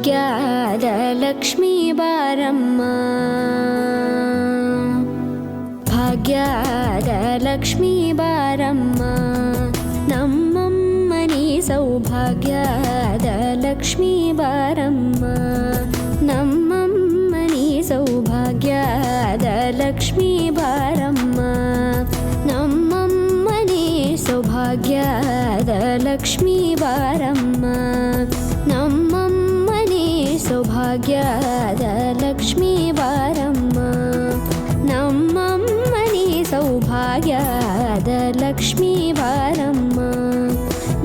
ಭಾಗ್ಯದ ಲಕ್ಷ್ಮೀ ಬಾರಮ್ಮ, ಭಾಗ್ಯದ ಲಕ್ಷ್ಮೀ ಬಾರಮ್ಮ, ನಮ್ಮಮ್ಮನಿ ಸೌಭಾಗ್ಯದ ಲಕ್ಷ್ಮೀ ಬಾರಮ್ಮ, ನಮ್ಮಮ್ಮನಿ ಸೌಭಾಗ್ಯದ ಲಕ್ಷ್ಮೀ ಬಾರಮ್ಮ, ನಮ್ಮಮ್ಮನಿ ಸೌಭಾಗ್ಯದ ಲಕ್ಷ್ಮೀ ಬಾರಮ್ಮ, ನಮ್ಮಮ್ಮನಿ ಸೌಭಾಗ್ಯದ ಲಕ್ಷ್ಮೀ ಬಾರಮ್ಮ, ನಮ್ಮಮ್ಮನಿ ಸೌಭಾಗ್ಯದ ಲಕ್ಷ್ಮೀ ಬಾರಮ್ಮ,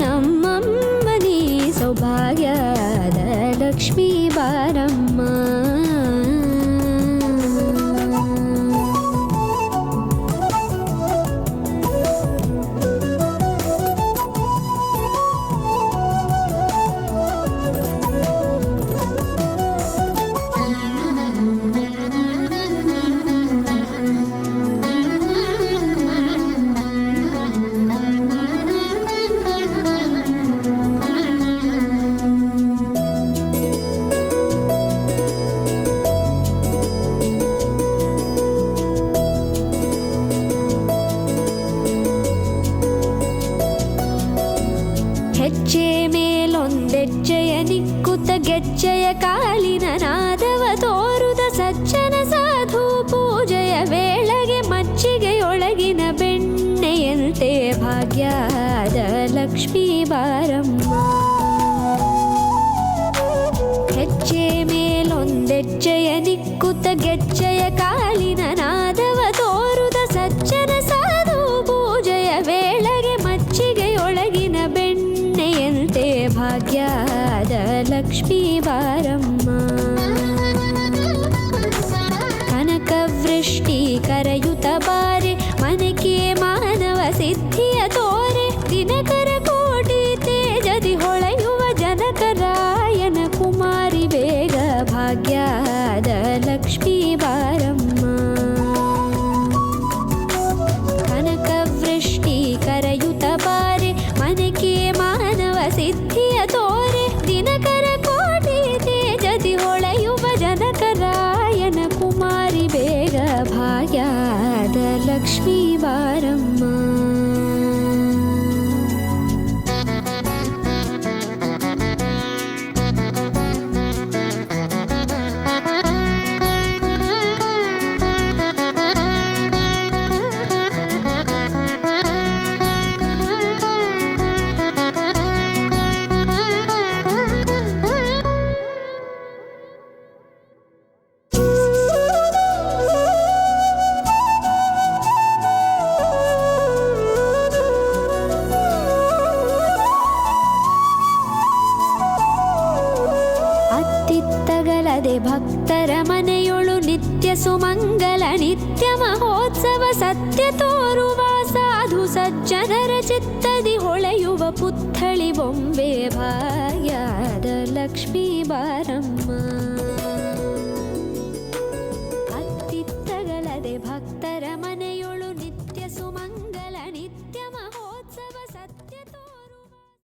ನಮ್ಮಮ್ಮನಿ ಸೌಭಾಗ್ಯದ ಲಕ್ಷ್ಮೀ ಬಾರಮ್ಮ. ಹೆಜ್ಜೆ ಮೇಲೊಂದೆಜ್ಜೆಯ ನಿಕ್ಕುತ್ತ ಗೆಜ್ಜೆಯ ಕಾಲಿನ ನಾದವ ತೋರುದ ಸಜ್ಜನ ಸಾಧು ಪೂಜೆಯ ವೇಳೆಗೆ ಮಜ್ಜಿಗೆಯೊಳಗಿನ ಬೆಣ್ಣೆಯಂತೆ ಭಾಗ್ಯದ ಲಕ್ಷ್ಮೀ ಬಾರಮ್ಮ, ಹೆಜ್ಜೆ ಮೇಲೊಂದೆಜ್ಜೆಯ ನಿಕ್ಕುತ್ತ ಗೆಜ್ಜೆಯ ಕಾಲಿನ ನಾದವ ತೋರುದ ಸಜ್ಜನ ಸಾಧು ಪೂಜೆಯ ವೇಳೆಗೆ ಮಜ್ಜಿಗೆಯೊಳಗಿನ ಬೆಣ್ಣೆಯಂತೆ ಭಾಗ್ಯದ ಲಕ್ಷ್ಮೀ ಬಾರಮ್ಮ, ಕನಕವೃಷ್ಟಿ ಕರೆಯುತ್ತ ಬಾರೆ ಮನಕೆ ಮಾನವ ಸಿದ್ಧಿಯ ತೋರೆ, ದಿನಕರ ಕೋಟಿ ತೇಜದಿ ಹೊಳೆಯುವ ಜನಕರಾಯನ ಕುಮಾರಿ ಬೇಗ ಭಾಗ್ಯದ ಲಕ್ಷ್ಮೀ ಬಾರಮ್ಮ, ಕನಕವೃಷ್ಟಿ ಕರೆಯುತ್ತ ಬಾರೆ ಮನಕೆ ಮಾನವ ಸಿದ್ಧಿಯ ತೋರೆ, ದಿನಕರ ಕೋಟಿ ತೇಜದಿ ಹೊಳೆಯುವ ಜನಕರಾಯನ ಕುಮಾರಿ ಬೇಗ ಭಾಗ್ಯದ ಲಕ್ಷ್ಮೀ ಬಾರಮ್ಮ. ಅತ್ತಿತ್ತಗಲದೆ ಭಕ್ತರ ಮನೆಯೊಳು ನಿತ್ಯ ಸುಮಂಗಲ ನಿತ್ಯ ಮಹೋತ್ಸವ ಸತ್ಯ ತೋರುವ ಸಾಧು ಸಜ್ಜನರ ಚಿತ್ತದಿ ಹೊಳೆಯುವ ಪುತ್ಥಳಿ ಬೊಂಬೆ ಭಾಗ್ಯದ ಲಕ್ಷ್ಮೀ ಬಾರಮ್ಮ.